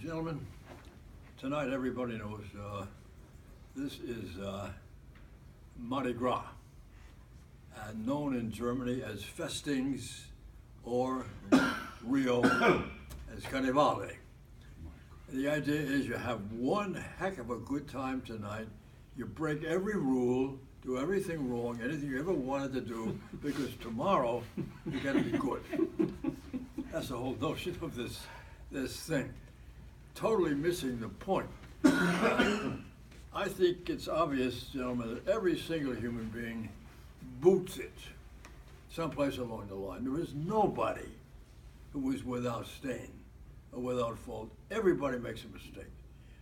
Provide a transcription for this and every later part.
Gentlemen, tonight everybody knows this is Mardi Gras, known in Germany as Festings or Rio as Carnevale. The idea is you have one heck of a good time tonight. You break every rule, do everything wrong, anything you ever wanted to do, because tomorrow you got to be good. That's the whole notion of this thing. Totally missing the point. I think it's obvious, gentlemen, that every single human being boots it someplace along the line. There is nobody who is without stain or without fault. Everybody makes a mistake.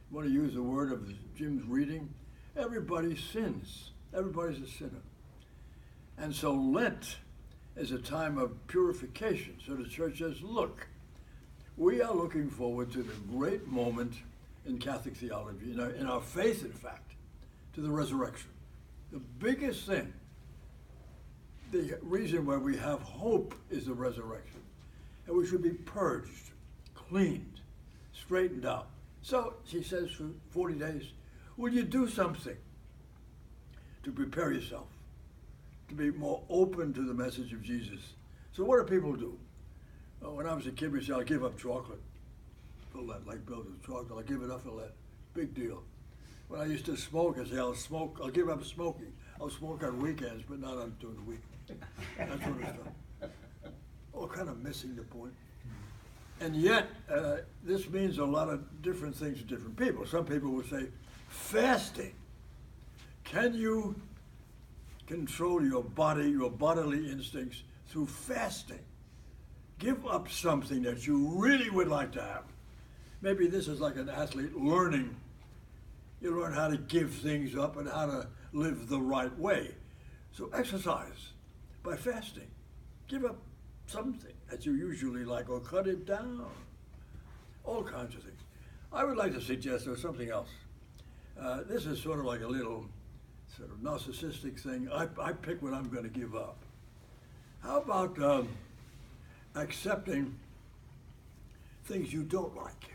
You want to use the word of Jim's reading? Everybody sins. Everybody's a sinner. And so Lent is a time of purification. So the church says, look, we are looking forward to the great moment in Catholic theology, in our faith, in fact, to the resurrection. The biggest thing, the reason why we have hope is the resurrection. And we should be purged, cleaned, straightened out. So, she says, for 40 days, will you do something to prepare yourself, to be more open to the message of Jesus? So what do people do? When I was a kid, we said, I'll give up chocolate for Lent, like Bill did chocolate. I'll give it up for Lent. Big deal. When I used to smoke, I say, I'll give up smoking. I'll smoke on weekends, but not during the week. That sort of stuff. All kind of missing the point. And yet, this means a lot of different things to different people. Some people will say, fasting. Can you control your body, your bodily instincts through fasting? Give up something that you really would like to have. Maybe this is like an athlete learning. You learn how to give things up and how to live the right way. So exercise by fasting. Give up something that you usually like or cut it down. All kinds of things. I would like to suggest there's something else. This is sort of like a little sort of narcissistic thing. I pick what I'm going to give up. How about accepting things you don't like,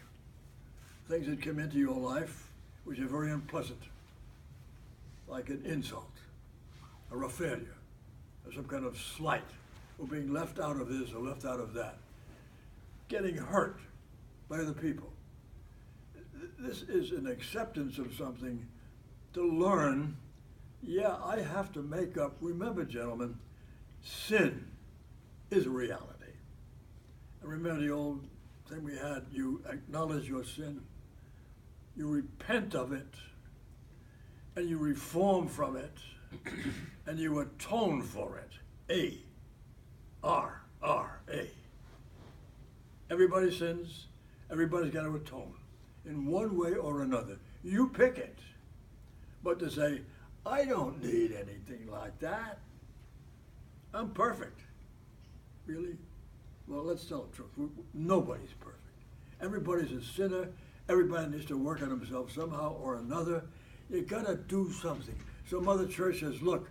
things that come into your life which are very unpleasant, like an insult, or a failure, or some kind of slight, or being left out of this or left out of that, getting hurt by other people. This is an acceptance of something to learn, yeah, I have to make up. Remember, gentlemen, sin is a reality. And remember the old thing we had, you acknowledge your sin, you repent of it, and you reform from it, and you atone for it. A-R-R-A. Everybody sins, everybody's got to atone in one way or another. You pick it. But to say, I don't need anything like that. I'm perfect. Really? Well, let's tell the truth. Nobody's perfect. Everybody's a sinner. Everybody needs to work on himself somehow or another. You gotta do something. So Mother Church says, look,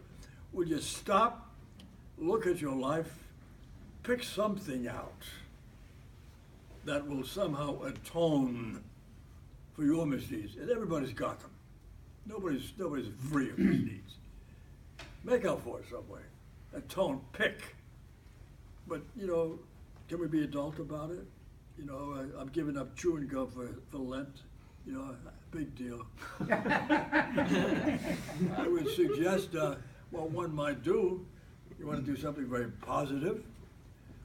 will you stop, look at your life, pick something out that will somehow atone for your misdeeds. And everybody's got them. Nobody's free of misdeeds. Make up for it some way. Atone, pick. But, can we be adult about it? I'm giving up chewing gum for Lent. Big deal. I would suggest what one might do. You want to do something very positive.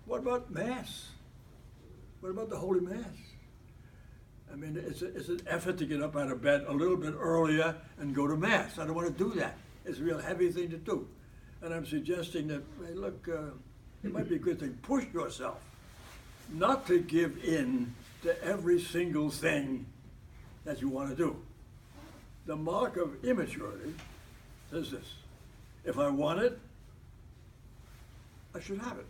What about Mass? What about the Holy Mass? I mean, it's an effort to get up out of bed a little bit earlier and go to Mass. I don't want to do that. It's a real heavy thing to do. And I'm suggesting that, hey, look, it might be a good thing. Push yourself not to give in to every single thing that you want to do. The mark of immaturity says this: if I want it, I should have it.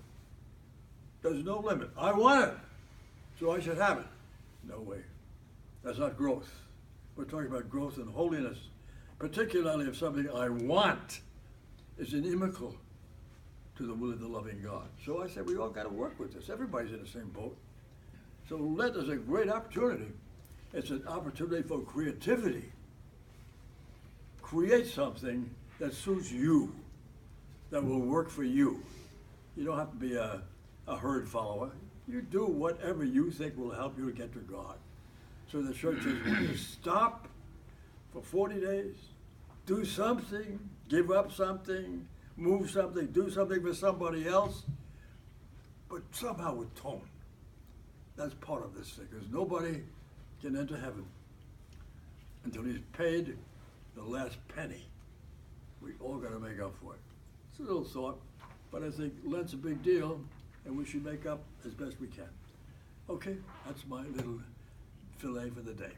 There's no limit. I want it, so I should have it. No way. That's not growth. We're talking about growth and holiness, particularly if something I want is inimical to the will of the loving God. So I said we all got to work with this. Everybody's in the same boat. So Lent is a great opportunity It's an opportunity for creativity. Create something that suits you, that will work for you. You don't have to be a herd follower. You do whatever you think will help you to get to God. So the church says, when you stop for 40 days, do something, give up something, move something, do something for somebody else, but somehow with tone. That's part of this thing, because nobody can enter heaven until he's paid the last penny. We all got to make up for it. It's a little thought, but I think Lent's a big deal, and we should make up as best we can. Okay, that's my little fillet for the day.